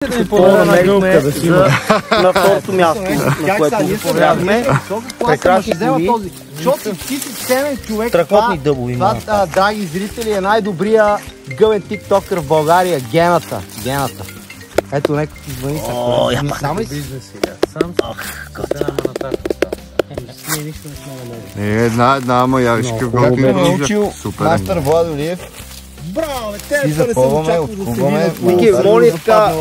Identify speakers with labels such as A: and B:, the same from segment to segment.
A: Намерихме на второто място, на което го победахме. Прекрасни коли.
B: Защото ти си ценен човек.
A: Страхотни дъбови има.
B: Това, драги зрители, е най-добрия гъвен тиктокър в България. Гената. Ето, нека ти звъни са.
A: О, я пак
B: сам ли
A: бизнес сега. Сам ние нищо не сме намерили.
C: Една, ама явишка готин. Супер.
B: Мастър Владо Лиев.
A: Браво,
B: Си запълваме, откуваме.
A: Ники, моли така.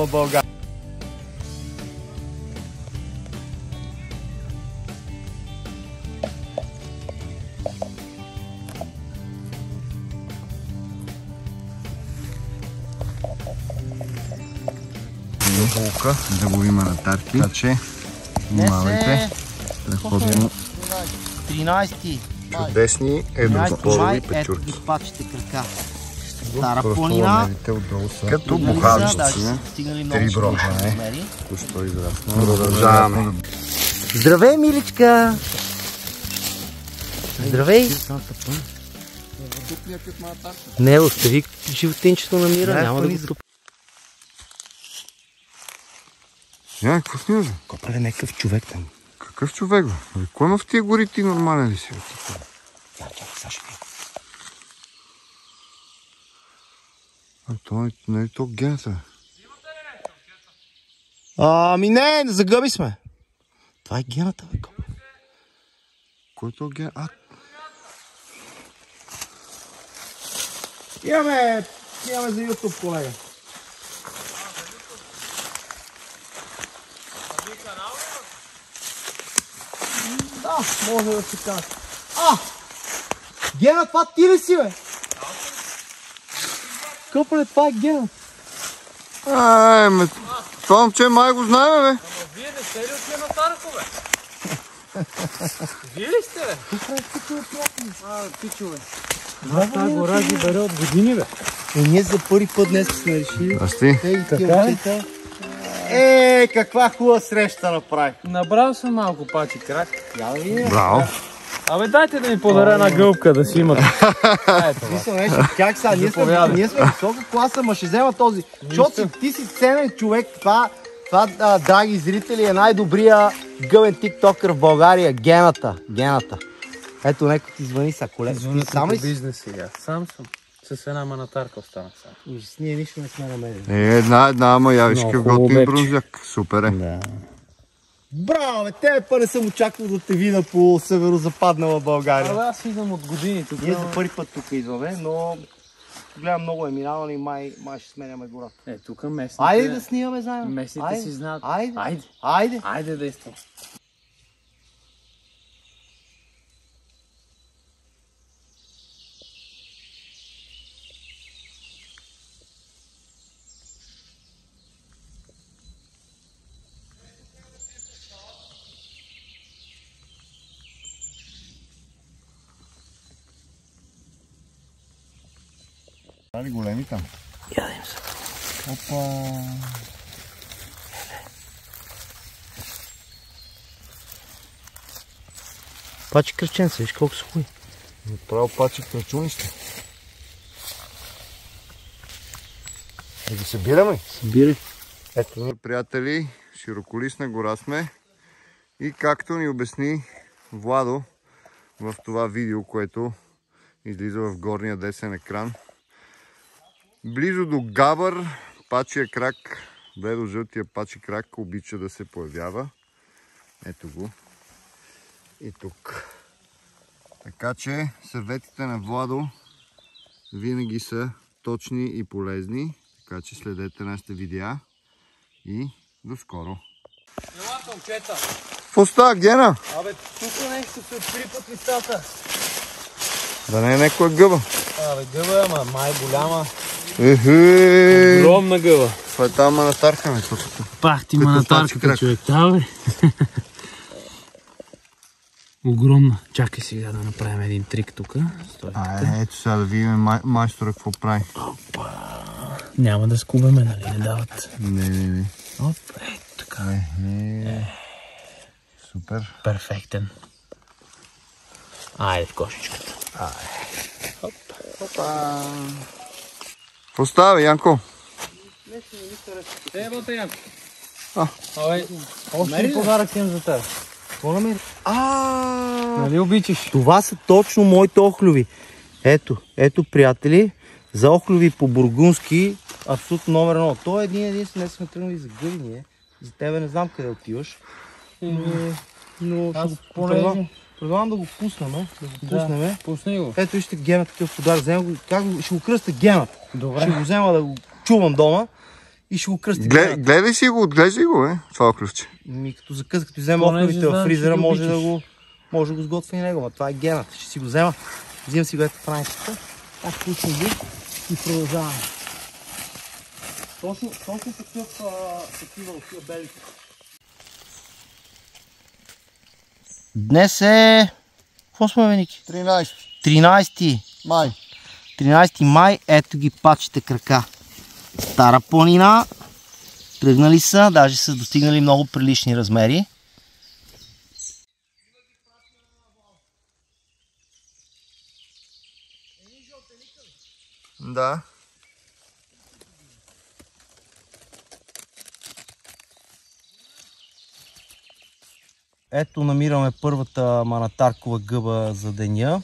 C: Булка, да го има на тарки. Така че, внимавайте. Предходно
B: 13
C: чудесни едностолови печурки.
B: Ето ги пачите крака. Стара планина.
C: Като бухарчици. Три броя. Тощо израсна. Продължаваме.
B: Здравей, миличка! Здравей! Не, остави животинчето намира, няма да го тупи.
C: Какво снимаш?
B: Копале, някакъв човек там.
C: Какъв човек, бе? Кой има в тия гори, ти нормален ли си?
B: Чакай, сега ще видим.
C: Това не е то гената.
B: Ами не, загъби сме. Това е гената, бе, копале.
C: Кой е то ген?
B: Имаме за YouTube, колега. Да, може да си кажа. Гена, това ти ли си, бе? Къпале, това е Гена.
C: Това момче май го знаем, бе.
D: Ама вие не сте ли от Янатарко, бе? Вие ли сте, бе? Пичо, бе. Тази гора ги бере от години, бе.
B: Ние за първи път днес сме решили.
C: Асти.
B: Каква хубава среща направи.
D: Набрал съм малко пачи крак.
C: Браво.
D: Абе, дайте да ми подаря една гълбка да си имате.
B: Как сега, ние сме висока класа, ма ще взема този. Защото ти си ценен човек. Това, драги зрители, е най-добрия гъвен тиктокър в България. Гената. Ето, нека ти звъни са, колега.
D: Сам ли бизнес сега? Сам съм. С една манатарка останах сам.
B: Ние нищо не сме намерили.
C: Една, ама явишка готин брунзяк. Супер е.
B: Браво, бе, тебе па не съм очаквал да те видя по северо-западнала България.
D: Абе, аз идвам от години тук.
B: Ние за първи път тук идваме, но гледам много е минаване и май ще сменяме гората.
D: Тук местните...
B: Айде да снимаме заедно.
D: Местните си знаят.
B: Айде.
D: Айде да изтам.
C: Дали големи там?
B: Ядем се.
C: Опа!
B: Пачи кръченца, виж колко са хуи.
C: Направо пачи кръчунища. Да ги събираме?
B: Събирай.
C: Ето, приятели, широколисна гора сме. И както ни обясни Владо в това видео, което излиза в горния десен екран, близо до Габър, пачия крак, бледо-жълтия пачи крак обича да се появява. Ето го. И тук. Така че съветите на Владо винаги са точни и полезни. Така че следете нашите видеа и до скоро.
D: Елата, момчета!
C: Какво става, Гена?
D: Абе, тук нещо се откри под листата.
C: Да не е някоя гъба.
D: Абе, гъба, ама май голяма.
C: Огромна
D: гъба.
C: Това е тази манатарка, ме.
D: Пах ти манатарката, човек. Да, бе. Огромна. Чакай сега да направим един трик тук.
C: Ето сега да видим майстора какво прави.
D: Опа. Няма да скубаме, нали? Не дават.
C: Не.
D: Опа, така.
C: Супер.
D: Перфектен. Айде в кошечката.
C: Какво става, Янко?
B: Нещо не ми харесва.
D: Ебата Янко. Още един подарък имам за теб.
B: Какво намери?
D: Нали обичаш?
B: Това са точно моите охлюви. Ето, приятели, за охлюви по бургундски, абсолютно номер 1. То е единствен, не сме тръгнали за гъби ние. За тебе не знам къде отиваш. Но предлагам да го пуснем.
D: Пусни го.
B: Ето вижте Гена такъв подарък. Ще го кръста Генът.
D: Добре.
B: Ще го взема да го чувам дома и ще го кръста Генът.
C: Гледай си го, отглеждай го, това охлювче.
B: Като закъс, като взема охлювите във фризера, може да го сготвя и него. Това е Генът. Ще си го взема. Взимам си го ето в раницата. Так пусна го и продължаваме. Точно такива белите. Днес е... Какво сме, Ники? 13
C: май.
B: 13 май. Ето ги пачите крака. Стара планина. Тръгнали са, даже са достигнали много прилични размери.
C: Да.
B: Ето намираме първата манатаркова гъба за деня.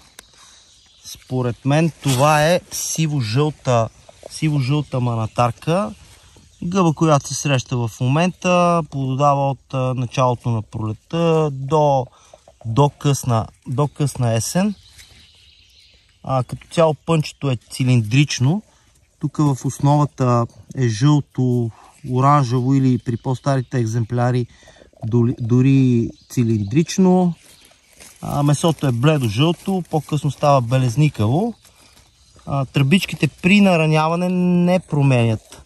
B: Според мен това е сиво-жълта манатарка. Гъба, която се среща в момента, плододава от началото на пролета до късна есен. Като цяло пънчето е цилиндрично. Тук в основата е жълто, оранжево или при по-старите екземпляри дори цилиндрично. Месото е бледо жълто, по-късно става белезникаво. Тръбичките при нараняване не променят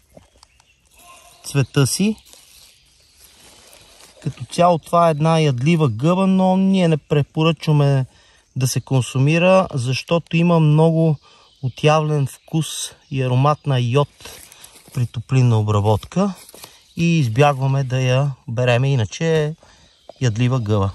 B: цвета си. Като цяло това е една ядлива гъба, но ние не препоръчваме да се консумира, защото има много отявлен вкус и аромат на йод при топлинна обработка и избягваме да я береме, иначе е ядлива гъба.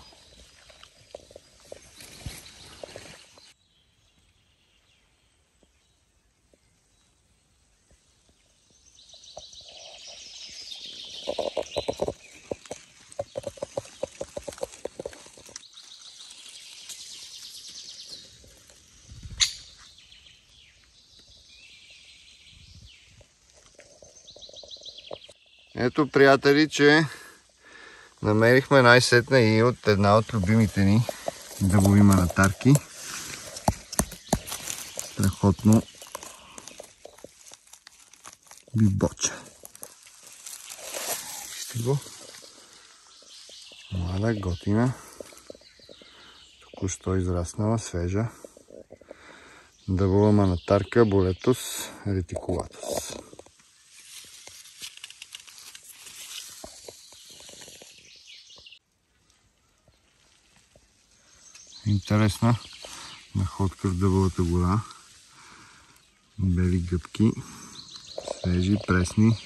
C: Ето, приятели, че намерихме най-сетне и от една от любимите ни дъбови манатарки. Страхотно бибоча. Вижте го. Млада, готина. Току-що израснала, свежа. Дъбова манатарка Boletus reticulatus. Интересна находка в дъбовата гора. Бели гъбки, свежи, пресни.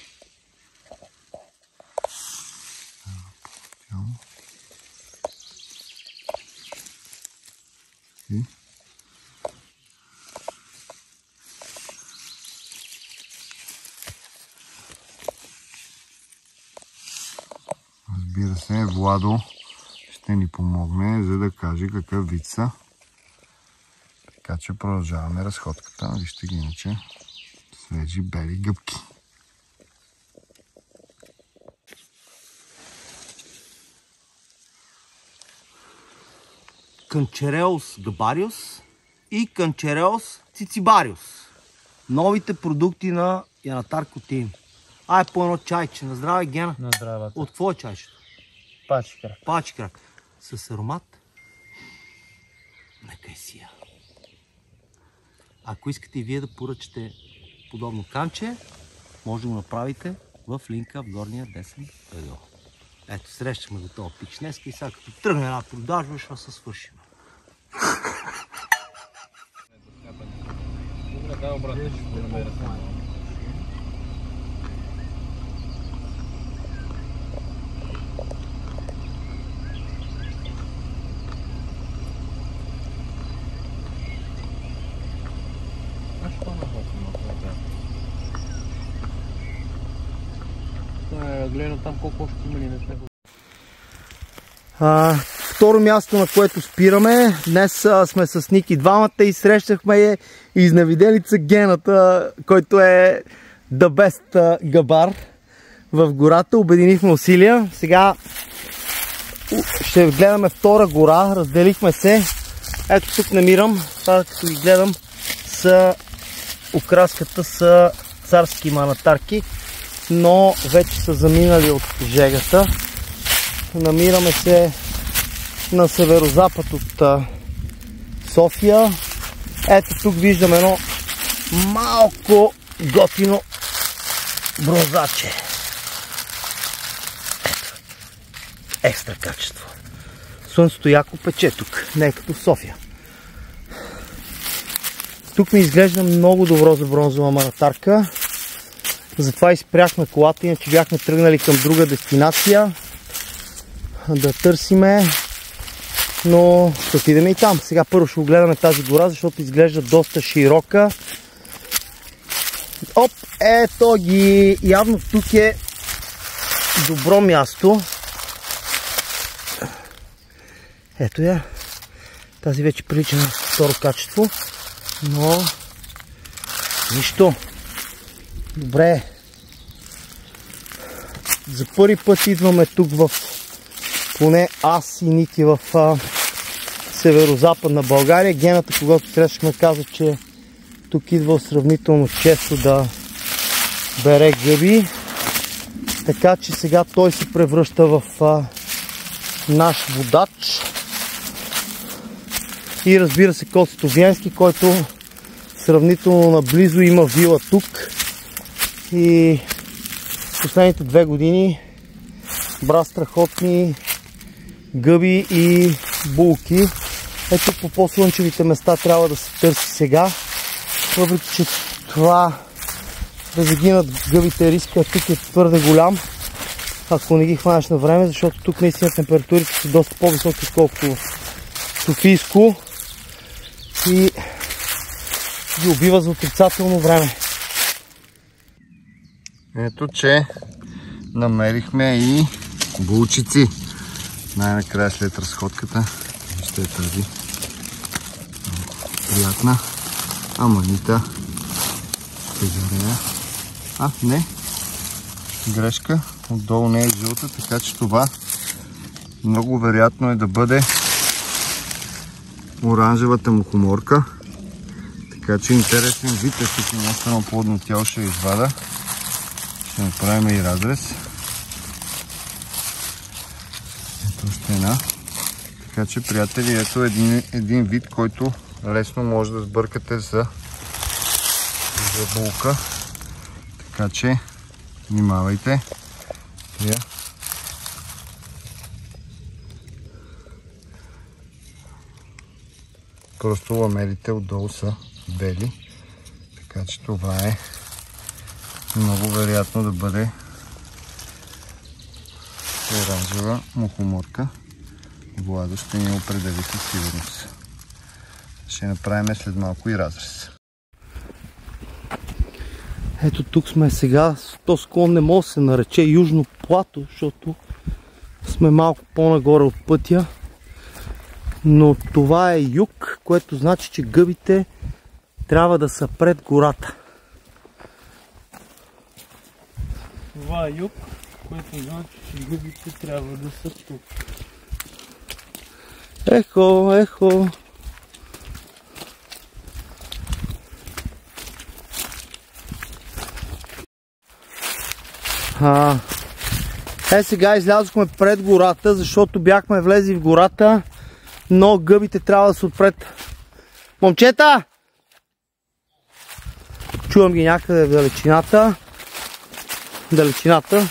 C: Разбира се, Владо ще ни помогне, за да каже какъв вид са. Така че продължаваме разходката. Вижте ги, иначе свежи бели гъбки.
B: Cancereus gabarius и Cancereus cicibarius. Новите продукти на Янатарко Тим. По едно чайче. На здраве, Гена.
D: На здраве.
B: От какво е чайчето?
D: Пачи крак.
B: Пачи крак. С аромат на кайсия. Ако искате и вие да поръчате подобно канче, може да го направите в линка в горния десен ъгъл. Ето, срещаме го този пич днеска и сега като тръгне една продажба, ще се свършим.
D: Добре, дай обратно, ще го намеря. Гледам там колко още има ли не сме.
B: Второ място, на което спираме. Днес сме с Ники двамата и срещахме изневиделица Гената, който е the best габар в гората. Обединихме усилия. Сега ще гледаме втора гора. Разделихме се. Ето тук намирам. Това, като ги гледам, окраската са царски манатарки, но вече са заминали от жегата. Намираме се на северозапад от София. Ето тук виждам едно малко готино бронзаче. Ето. Екстра качество. Слънцето яко пече тук, не е като в София. Тук ми изглежда много добро за бронзова манатарка. Затова изпряхме колата, иначе бяхме тръгнали към друга дестинация да търсиме, но ще отидем и там. Сега първо ще огледаме тази гора, защото изглежда доста широка. Оп, ето ги! Явно тук е добро място. Ето я. Тази вече прилича на второ качество, но нищо. Добре. За първи път идваме тук поне аз и Ники в северо-западна България. Гената, когато срещахме, каза, че тук идва сравнително често да бере гъби. Така че сега той се превръща в наш водач. И разбира се Коцето Виенски, който сравнително наблизо има вила тук. И последните 2 години бра страхотни гъби и булки. Ето по по-слънчевите места трябва да се търси сега. Въпреки че това да загинат гъбите риска тук е твърде голям, ако не ги хванеш на време, защото тук наистина температурите са доста по-високи, отколкото в Софийско и ги убива за отрицателно време.
C: Ето, че намерихме и булчици. Най-накрая след разходката. Вижте тази приятна аманита стегарея. Не, грешка. Отдолу не е жълта, така че това много вероятно е да бъде оранжевата мухоморка. Така че интересен вид, ако има останало плодно тяло, ще извада. Ще направим и разрез. Ето още една. Така че, приятели, ето един вид, който лесно може да сбъркате за булка. Така че, внимавайте. Просто ламелите отдолу са бели. Така че това е много вероятно да бъде оранжева мухоморка. Владо ще ни определи със сигурност. Ще направим след малко и разрез.
B: Ето тук сме сега. Този склон не може да се нарече Южно плато, защото сме малко по-нагоре от пътя. Но това е юг, което значи, че гъбите трябва да са пред гората.
D: Това е юг, което значи, че гъбите трябва да са тук.
B: Ехо, ехо. Сега излязохме пред гората, защото бяхме влезли в гората, но гъбите трябва да са отпред. Момчета! Чувам ги някъде в далечината.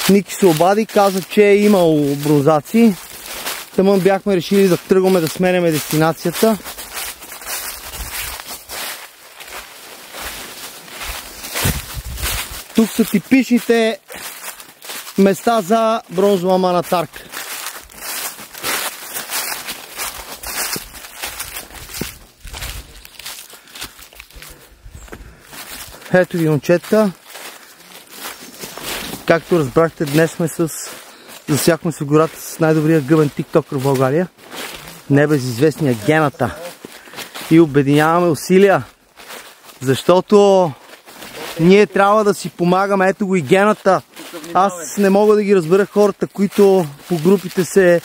B: Ники се обади, каза, че е имал бронзаци. Тъмън бяхме решили да тръгваме да сменяме дестинацията. Тук са типичните места за бронзова манатарка. Ето ги, момчета. Както разбрахте, днес сме засякохме се в гората с най-добрия гъбен тиктокър в България, небезизвестния Гената. И обединяваме усилия, защото ние трябва да си помагаме. Ето го и Гената. Аз не мога да ги разбера хората, които по групите се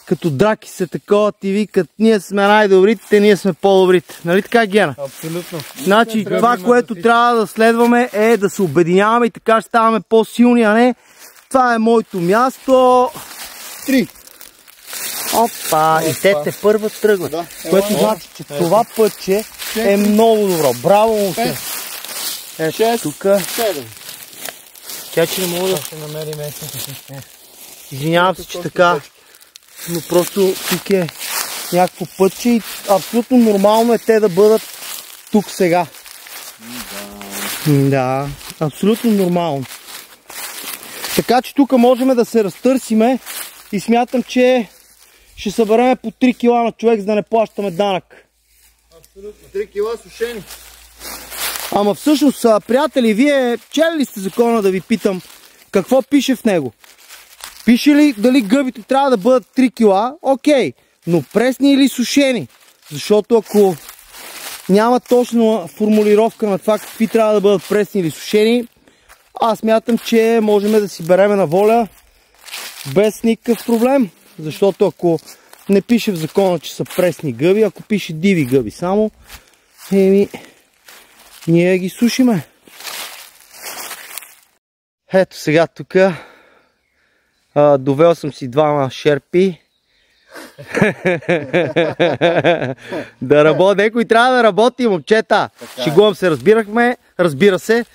B: като драки се таковат и викат: ние сме най-добрите, ние сме по-добрите. Нали така, Гена?
D: Абсолютно.
B: Значи това, което трябва да следваме, е да се обединяваме и така ще ставаме по-силни, а не това е моето място.
C: 3.
B: Опа, и те те първа тръгват. Да. Което значи, че това пътче е много добро. Браво му се.
C: 6,
B: тук.
C: 7.
B: Тя, че не мога да
D: се намери местната.
B: Извинявам се, че така, но просто тук е някакво пътче и абсолютно нормално е те да бъдат тук сега. Да, абсолютно нормално. Така че тук можем да се разтърсиме и смятам, че ще събереме по 3 кила на човек, за да не плащаме данък.
C: Абсолютно. 3 кила сушени.
B: Ама всъщност, приятели, вие чели ли сте закона, да ви питам, какво пише в него? Пише ли дали гъбите трябва да бъдат 3 кила? Окей, но пресни или сушени? Защото ако няма точна формулировка на това какви трябва да бъдат пресни или сушени, аз мятам, че можем да си береме на воля без никакъв проблем. Защото ако не пише в закона, че са пресни гъби, ако пише диви гъби само, ние ги сушиме. Ето сега тук довел съм си 2 шерпи. Да работи, някой трябва да работи, момчета. Шегувам се, разбира се.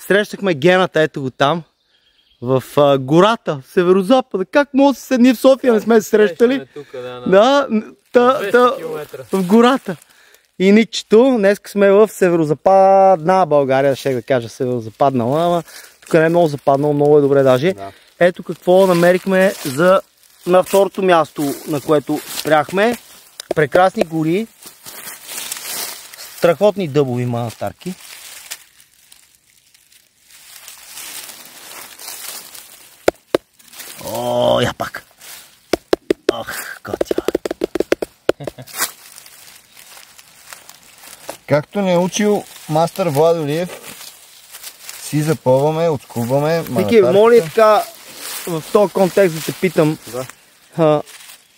B: Срещахме Гената, ето го там, в гората, в северозапада. Как може да се седни в София, не сме се срещали? Да, в гората. И Ничето, днес сме в северозападна България, ще да кажа северозападнала, ама тук не е много западнало, много е добре даже. Да. Ето какво намерихме на второто място, на което спряхме. Прекрасни гори, страхотни дъбови манастарки. О, я пак. Ох, готино.
C: Както ни е учил мастър Владо Илиев, си запълваме, отскубваме манастарките.
B: Вики, моля така, в този контекст да те питам,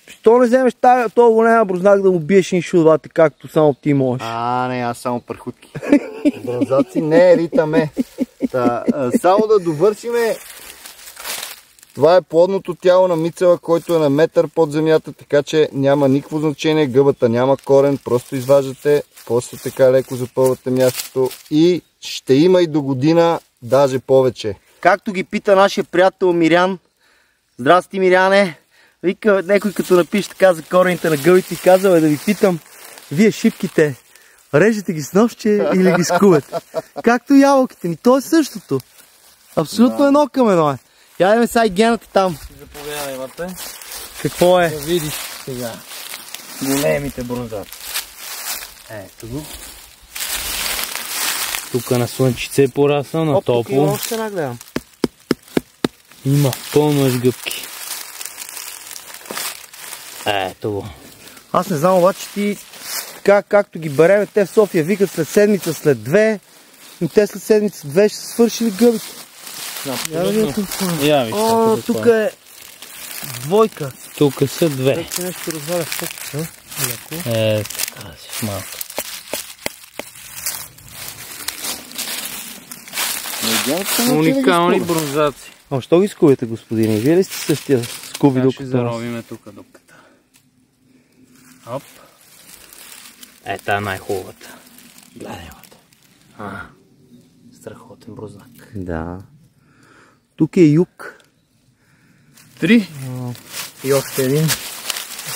B: що не вземеш този голям брузнак да му биеш иншудвата, както само ти можеш?
C: Не, аз само пръхутки. Брозаци не ритаме. Само да довършиме. Това е плодното тяло на мицела, който е на метър под земята, така че няма никакво значение, гъбата няма корен, просто изваждате, после така леко запълвате мястото и ще има и до година, даже повече.
B: Както ги пита нашия приятел Мирян, здрасти Миряне, вика някой като напише така за корените на гъбите и казва да ви питам, вие шипките, режете ги с ножче или ги скубете? Както ябълките ми, то е същото. Абсолютно едно към едно е. Ядеме сега и Гената там.
D: Заповядай, вате.
B: Какво е?
D: Да видиш сега големите брозаци. Ето го. Тук на слънчице е порасна, на топло.
B: Тук има още нагледам.
D: Има пълно аж гъбки. Ето го.
B: Аз не знам обаче ти както ги береме, те в София викат след седмица, след 2, но те след седмица 2 ще са свършили гъбите. О, тук е двойка.
D: Тук са 2.
B: Вече нещо разваля в фокуса.
D: Така си малко. Уникални брозаци.
B: Що ги скубите, господине? Вие ли сте същия скуби докато?
D: Ще заровиме тук дупката. Оп. Ета е най-хубавата. Гледай лата. Страхотен брознак.
B: Да. Тук е юг.
D: 3. И още един.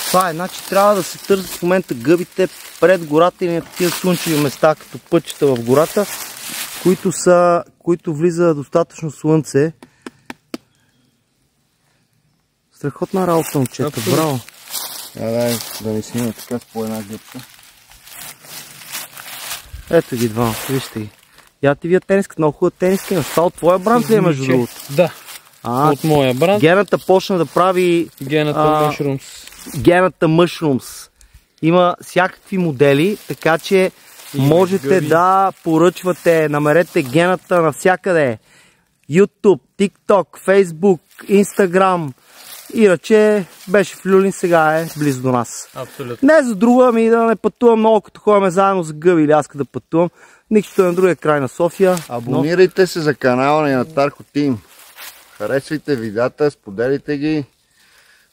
B: Това е, значи трябва да се търсят в момента гъбите пред гората или на такива слънчеви места, като пътчета в гората, които влиза достатъчно слънце. Страхотна работа, момчета, браво.
C: Да ни снима така с по една гъбка.
B: Ето ги двама, вижте ги. Я ти вия тениската, много хубава тениска имаш. Това от твоя бранд ли е между другото?
D: Да, от моя бранд.
B: Гената почна да прави
D: Гената Mushrooms.
B: Гената Mushrooms. Има всякакви модели, така че можете да поръчвате, намерете Гената навсякъде. YouTube, TikTok, Facebook, Instagram. Иначе беше в Люлин, сега е близо до нас.
D: Абсолютно.
B: Не за друга, ами да не пътувам много, като ходим заедно за гъби или аз да пътувам. Нищо е на другия край на София.
C: Абонирайте се за канала ни на Тарко Тим. Харесвайте видеята, споделите ги.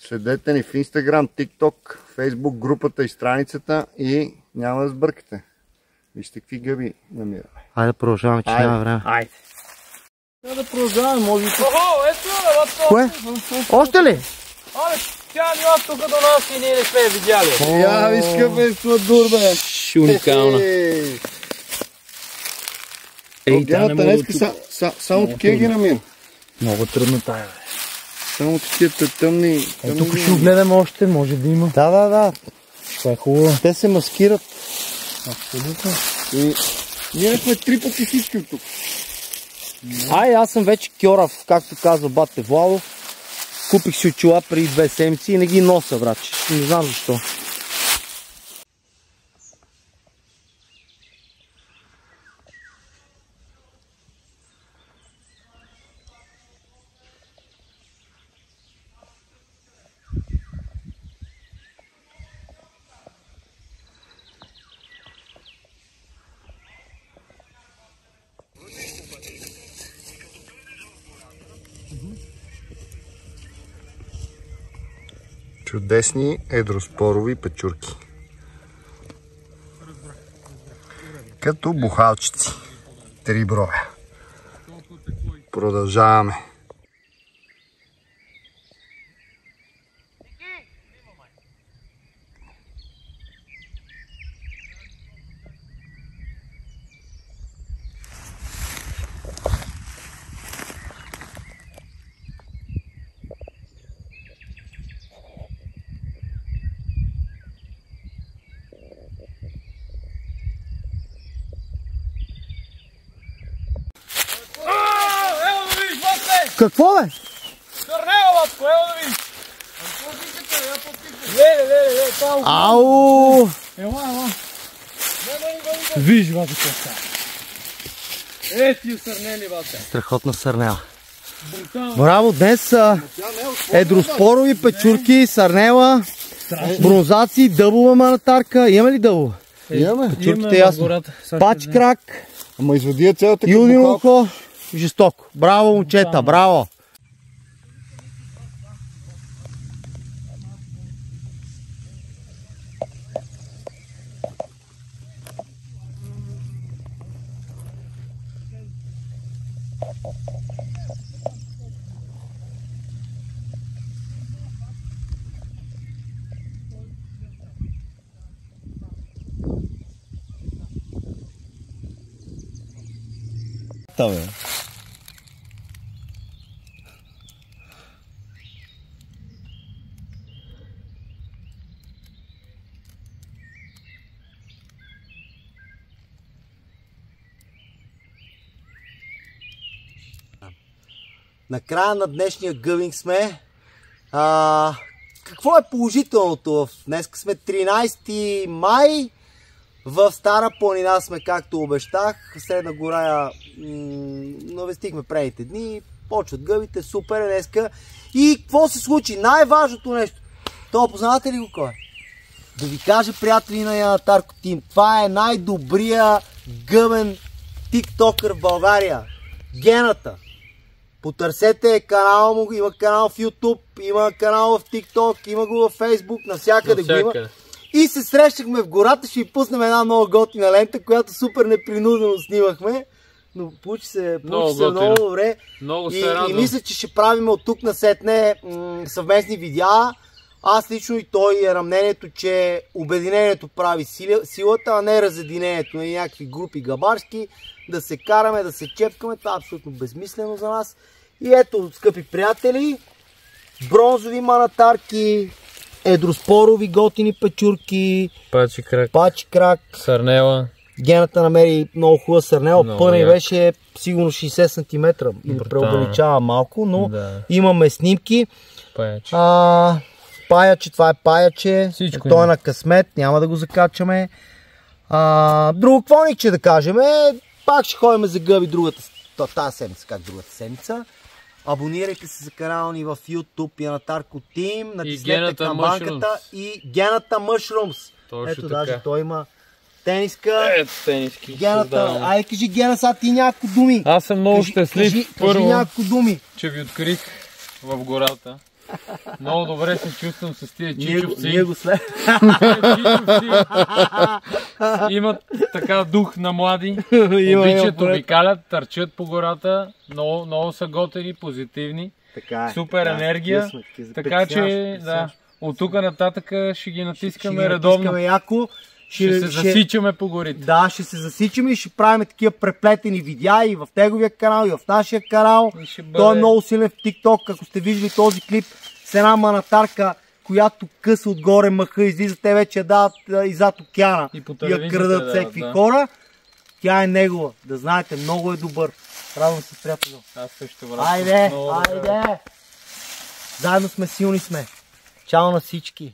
C: Следете ни в Instagram, TikTok, Facebook, групата и страницата и няма да сбъркате. Вижте какви гъби намираме.
B: Айде да продължаваме, че няма време.
D: Айде.
A: Трябва да продължаваме, може би.
D: Охо, ето е,
B: Кое? Още ли?
D: Абе, тя нива тук до нас и ние не сме видяли.
C: Я вискаме сладур, бе!
D: Уникална.
C: Гената днеска само такива ги намира.
A: Много трудно тая, бе.
C: Само такива тъмни.
A: Тук ще огледаме още, може да има.
B: Да.
A: Това е хубаво.
B: Те се маскират.
A: Абсолютно.
C: И ние сме 3 пъти всички от тук.
B: Аз съм вече кьорав, както казва бате Владо. Купих си очила преди 2 седмици и не ги нося, братче. Не знам защо.
C: Чудесни едроспорови печурки. Като бухалчици. 3 броя. Продължаваме.
B: Какво бе?
D: Сърнева, батко, ево да видиш. Леле, там.
B: Ау!
A: Ела. Виж, бате, какво става.
D: Ти сърнели, бате.
B: Страхотна сърнела. Браво, днес са едроспорови печурки, сърнела, бронзаци, дъбова манатарка. Имаме ли дъбова?
C: Имаме.
B: Печурките ясно. Пач крак,
C: Ама извади цялата
B: юдино ухо, жестоко. Браво, момчета, браво!
C: Бе.
B: На края на днешния гъвинг сме. Какво е положителното? Днес сме 13 май. В Стара планина сме, както обещах. Средна гора навестихме предните дни. Почват гъбите, супер е днеска. И какво се случи? Най-важното нещо. Това познавате ли го кой? Да ви кажа, приятели на Тарко Тим, това е най-добрия гъбен тиктокър в България. Гената. Потърсете канала му, има канал в YouTube, има канал в TikTok, има го в Facebook, навсякъде го има. И се срещахме в гората, ще ви пуснем една много готина лента, която супер непринудено снимахме. Но получи се много добре. И мисля, че ще правим от тук насетне съвместни видеа. Аз лично и той е на мнението, че обединението прави силата, а не разединението на някакви групи габарски. Да се караме, да се чепкаме, това е абсолютно безмислено за нас. И ето, скъпи приятели, бронзови манатарки, едроспорови готини печурки,
D: пачи крак,
B: сърнела, Гената намери много хубава сърнела, пъна и беше сигурно 60 см. И преувеличава малко, но имаме снимки. Паяче, това е паяче. Той е на късмет, няма да го закачаме. Друго квоникче да кажем, пак ще ходим за гъби тази седмица, как другата седмица. Абонирайте се за канала ни в YouTube, Янатарко Тим, натиснете камбанката и Гената Мъшрумс. Ето даже той има тениска.
D: Ето тениски.
B: Гената, айде кажи Гена сега ти няколко думи.
D: Аз съм много щастлив.
B: Кажи няколко думи.
D: Че ви открих в гората. Много добре се чувствам с тия чичовци.
B: Ние го след.
D: Имат така дух на млади. Обичат, обикалят, търчат по гората. Много са готини, позитивни. Супер енергия. Така че от тук нататък ще ги натискаме редовно. Ще се засичаме по горите. Да, ще се засичаме и ще правим такива преплетени видеа и в неговия канал, и в нашия канал. Той е много силен в TikTok. Ако сте виждали този клип с една манатарка, която къса отгоре мъха, излиза, те вече дават и зад океана и я крадат всеки хора. Тя е негова. Да знаете, много е добър. Радвам се, приятел. Аз също, брат. Айде! Заедно сме, силни сме. Чао на всички!